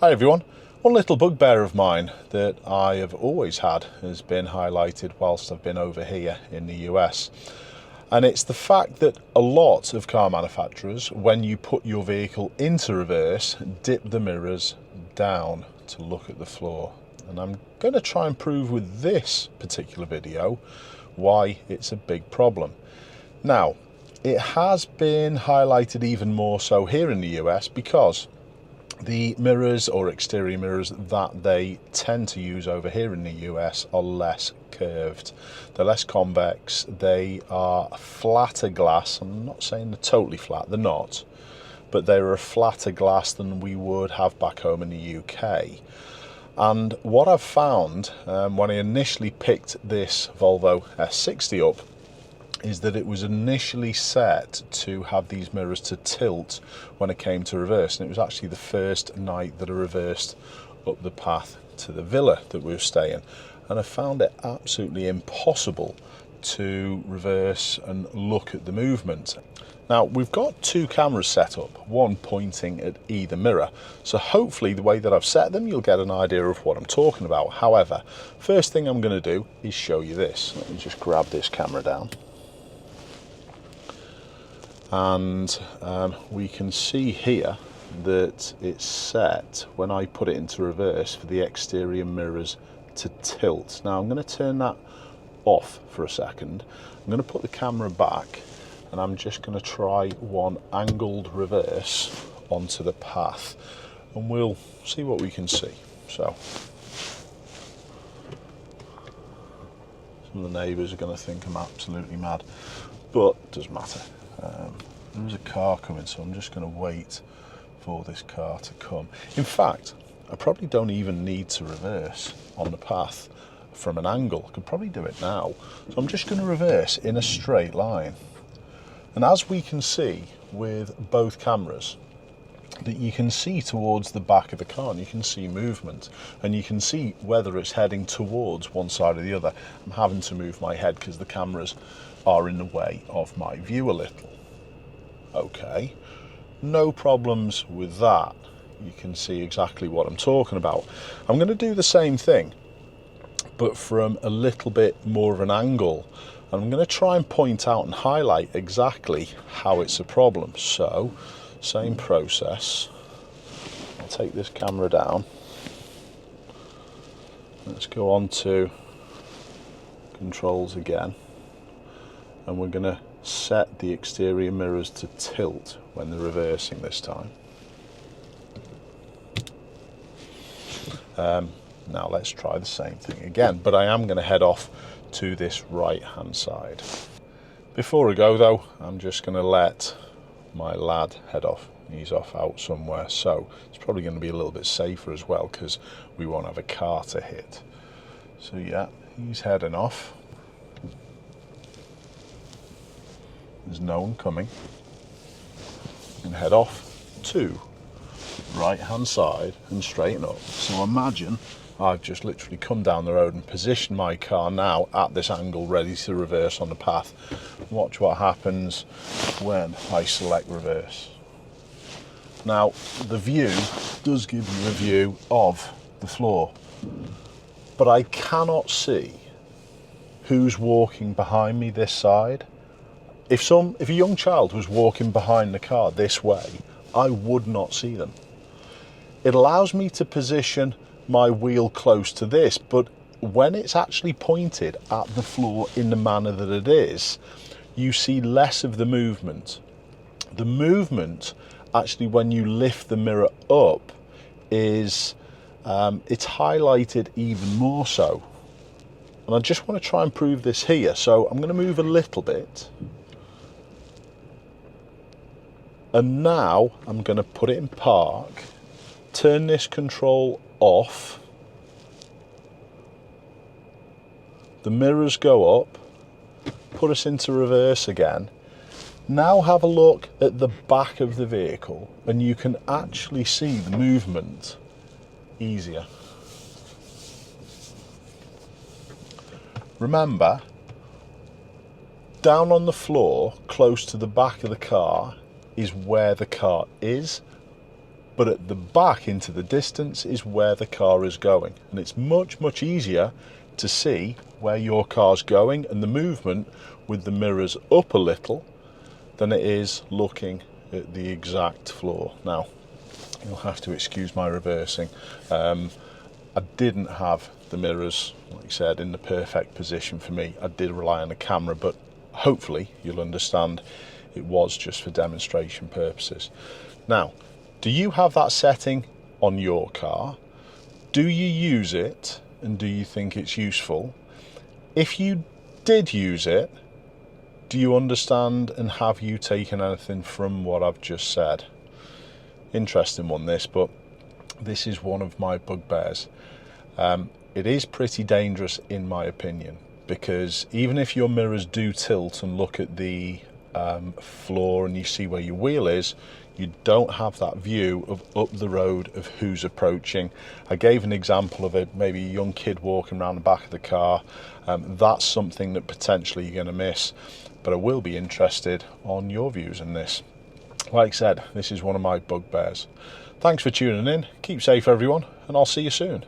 Hi everyone. One little bugbear of mine that I have always had has been highlighted whilst I've been over here in the US. And it's the fact that a lot of car manufacturers, when you put your vehicle into reverse, dip the mirrors down to look at the floor. And I'm going to try and prove with this particular video why it's a big problem. Now, it has been highlighted even more so here in the US because the mirrors or exterior mirrors that they tend to use over here in the US are less curved. They're less convex. They are flatter glass. I'm not saying they're totally flat, they're not, but they're a flatter glass than we would have back home in the UK. And what I've found when I initially picked this Volvo S60 up is that it was initially set to have these mirrors to tilt when it came to reverse, and it was actually the first night that I reversed up the path to the villa that we were staying, and I found it absolutely impossible to reverse and look at the movement. Now, we've got two cameras set up, one pointing at either mirror, so hopefully the way that I've set them you'll get an idea of what I'm talking about. However, first thing I'm going to do is show you this. Let me just grab this camera down. And we can see here that it's set when I put it into reverse for the exterior mirrors to tilt. Now I'm going to turn that off for a second. I'm going to put the camera back and I'm just going to try one angled reverse onto the path and we'll see what we can see. So some of the neighbours are going to think I'm absolutely mad, but it doesn't matter. There is a car coming, so I'm just going to wait for this car to come. In fact, I probably don't even need to reverse on the path from an angle. I could probably do it now. So I'm just going to reverse in a straight line. And as we can see with both cameras, that you can see towards the back of the car and you can see movement and you can see whether it's heading towards one side or the other. I'm having to move my head because the cameras are in the way of my view a little. Okay, no problems with that. You can see exactly what I'm talking about. I'm going to do the same thing but from a little bit more of an angle. I'm going to try and point out and highlight exactly how it's a problem. So same process. I'll take this camera down. Let's go on to controls again. And we're going to set the exterior mirrors to tilt when they're reversing this time. Now let's try the same thing again, but I am going to head off to this right hand side. Before I go though, I'm just going to let my lad head off. He's off out somewhere, so it's probably going to be a little bit safer as well because we won't have a car to hit. So yeah, he's heading off. There's no one coming. And head off to right hand side and straighten up. So imagine I've just literally come down the road and positioned my car now at this angle ready to reverse on the path. Watch what happens when I select reverse. Now the view does give you a view of the floor, but I cannot see who's walking behind me this side. If a young child was walking behind the car this way, I would not see them. It allows me to position my wheel close to this, but when it's actually pointed at the floor in the manner that it is, you see less of the movement. The movement, actually, when you lift the mirror up, is it's highlighted even more so. And I just want to try and prove this here. So I'm going to move a little bit. And now I'm going to put it in park, turn this control off, the mirrors go up, put us into reverse again. Now have a look at the back of the vehicle and you can actually see the movement easier. Remember, down on the floor close to the back of the car is where the car is, but at the back into the distance is where the car is going, and it's much easier to see where your car's going and the movement with the mirrors up a little than it is looking at the exact floor. Now, you'll have to excuse my reversing. I didn't have the mirrors, like I said, in the perfect position for me. I did rely on the camera, but hopefully you'll understand it was just for demonstration purposes. Now, do you have that setting on your car? Do you use it, and do you think it's useful? If you did use it, do you understand, and have you taken anything from what I've just said? Interesting one this, but this is one of my bugbears. It is pretty dangerous in my opinion, because even if your mirrors do tilt and look at the floor and you see where your wheel is, you don't have that view of up the road of who's approaching. I gave an example of it, maybe a young kid walking around the back of the car. That's something that potentially you're going to miss, but I will be interested on your views on this. Like I said, this is one of my bugbears. Thanks for tuning in. Keep safe, everyone, and I'll see you soon.